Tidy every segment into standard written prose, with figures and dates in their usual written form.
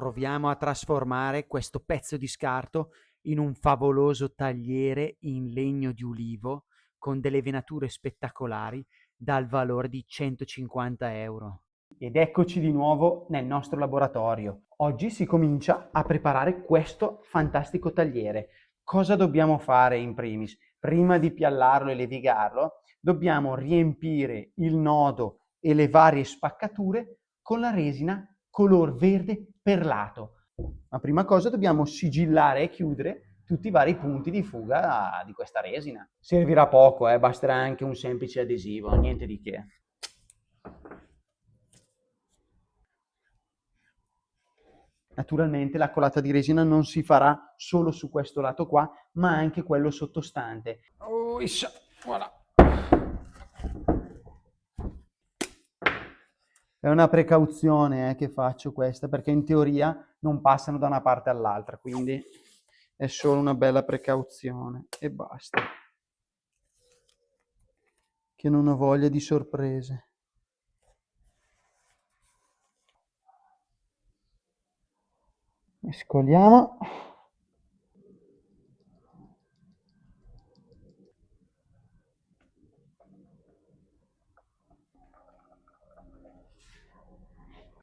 proviamo a trasformare questo pezzo di scarto in un favoloso tagliere in legno di ulivo con delle venature spettacolari dal valore di 150 euro. Ed eccoci di nuovo nel nostro laboratorio. Oggi si comincia a preparare questo fantastico tagliere. Cosa dobbiamo fare in primis? Prima di piallarlo e levigarlo, dobbiamo riempire il nodo e le varie spaccature con la resina color verde perlato. Ma prima cosa dobbiamo sigillare e chiudere tutti i vari punti di fuga di questa resina. Servirà poco, basterà anche un semplice adesivo, niente di che. Naturalmente la colata di resina non si farà solo su questo lato qua, ma anche quello sottostante. Oh, voilà. È una precauzione che faccio questa, perché in teoria non passano da una parte all'altra, quindi è solo una bella precauzione e basta. Che non ho voglia di sorprese. Mescoliamo.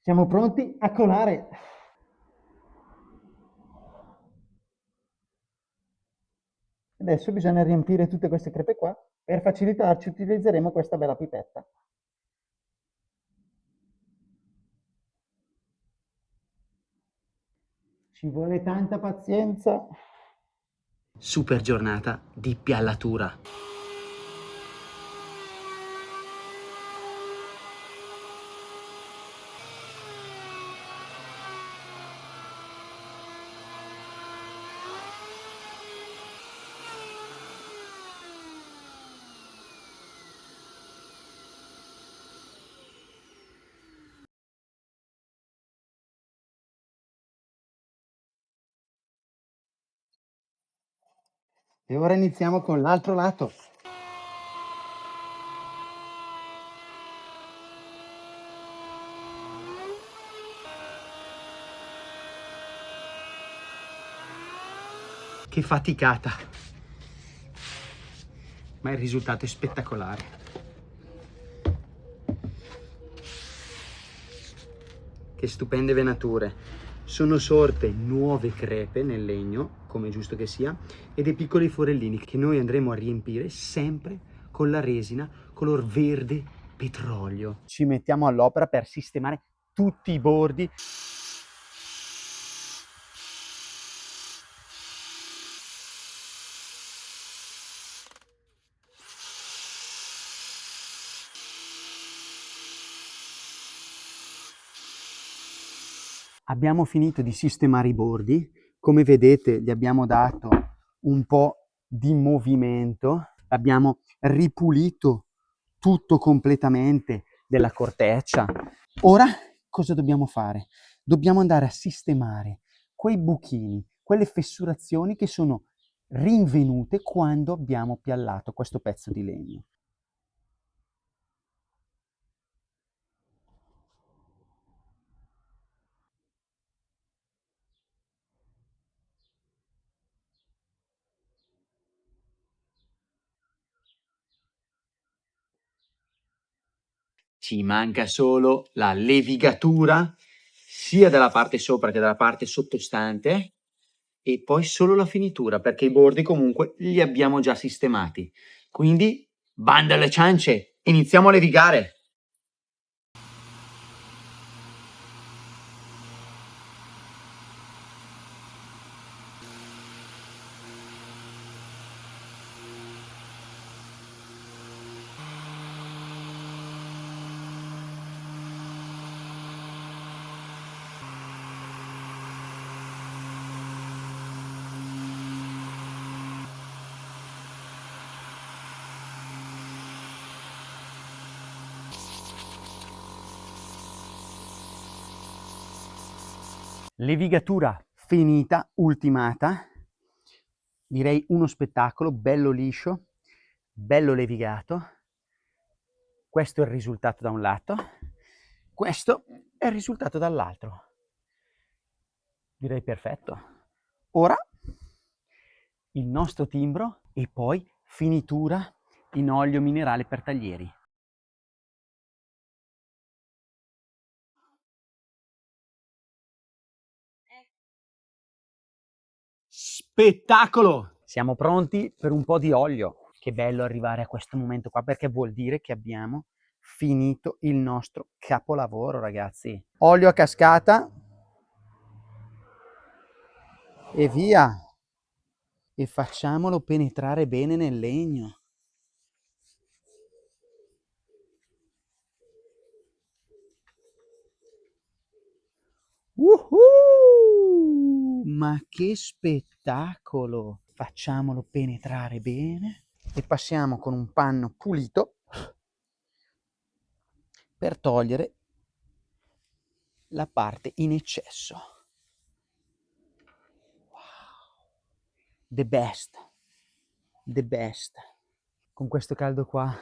Siamo pronti a colare. Adesso bisogna riempire tutte queste crepe qua. Per facilitarci utilizzeremo questa bella pipetta. Ci vuole tanta pazienza. Super giornata di piallatura. E ora iniziamo con l'altro lato. Che faticata! Ma il risultato è spettacolare. Che stupende venature. Sono sorte nuove crepe nel legno, come è giusto che sia, e dei piccoli forellini che noi andremo a riempire sempre con la resina color verde petrolio. Ci mettiamo all'opera per sistemare tutti i bordi. Abbiamo finito di sistemare i bordi, come vedete gli abbiamo dato un po' di movimento, abbiamo ripulito tutto completamente della corteccia. Ora cosa dobbiamo fare? Dobbiamo andare a sistemare quei buchini, quelle fessurazioni che sono rinvenute quando abbiamo piallato questo pezzo di legno. Ci manca solo la levigatura sia dalla parte sopra che dalla parte sottostante e poi solo la finitura perché i bordi comunque li abbiamo già sistemati. Quindi banda alle ciance, iniziamo a levigare. Levigatura finita, ultimata, direi uno spettacolo, bello liscio, bello levigato. Questo è il risultato da un lato, questo è il risultato dall'altro. Direi perfetto. Ora il nostro timbro e poi finitura in olio minerale per taglieri. Spettacolo! Siamo pronti per un po' di olio. Che bello arrivare a questo momento qua, perché vuol dire che abbiamo finito il nostro capolavoro, ragazzi. Olio a cascata e via. E facciamolo penetrare bene nel legno. Ma che spettacolo! Facciamolo penetrare bene e passiamo con un panno pulito per togliere la parte in eccesso. Wow. The best, the best. Con questo caldo qua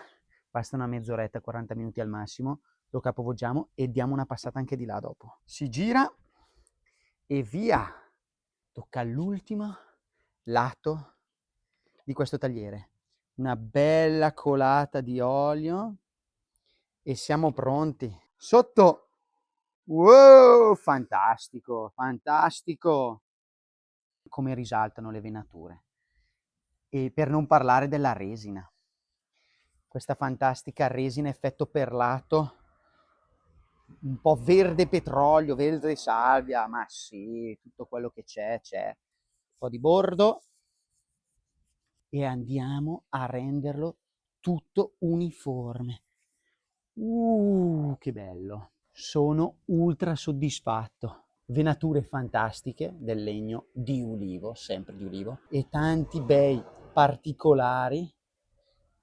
basta una mezz'oretta, 40 minuti al massimo, lo capovolgiamo e diamo una passata anche di là dopo. Si gira e via! Tocca all'ultimo lato di questo tagliere. Una bella colata di olio e siamo pronti. Sotto! Wow! Fantastico, fantastico! Come risaltano le venature. E per non parlare della resina. Questa fantastica resina effetto perlato, un po' verde petrolio, verde salvia, ma sì, tutto quello che c'è. Un po' di bordo e andiamo a renderlo tutto uniforme. Che bello! Sono ultra soddisfatto. Venature fantastiche del legno di ulivo, sempre di ulivo, e tanti bei particolari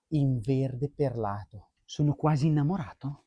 in verde perlato. Sono quasi innamorato.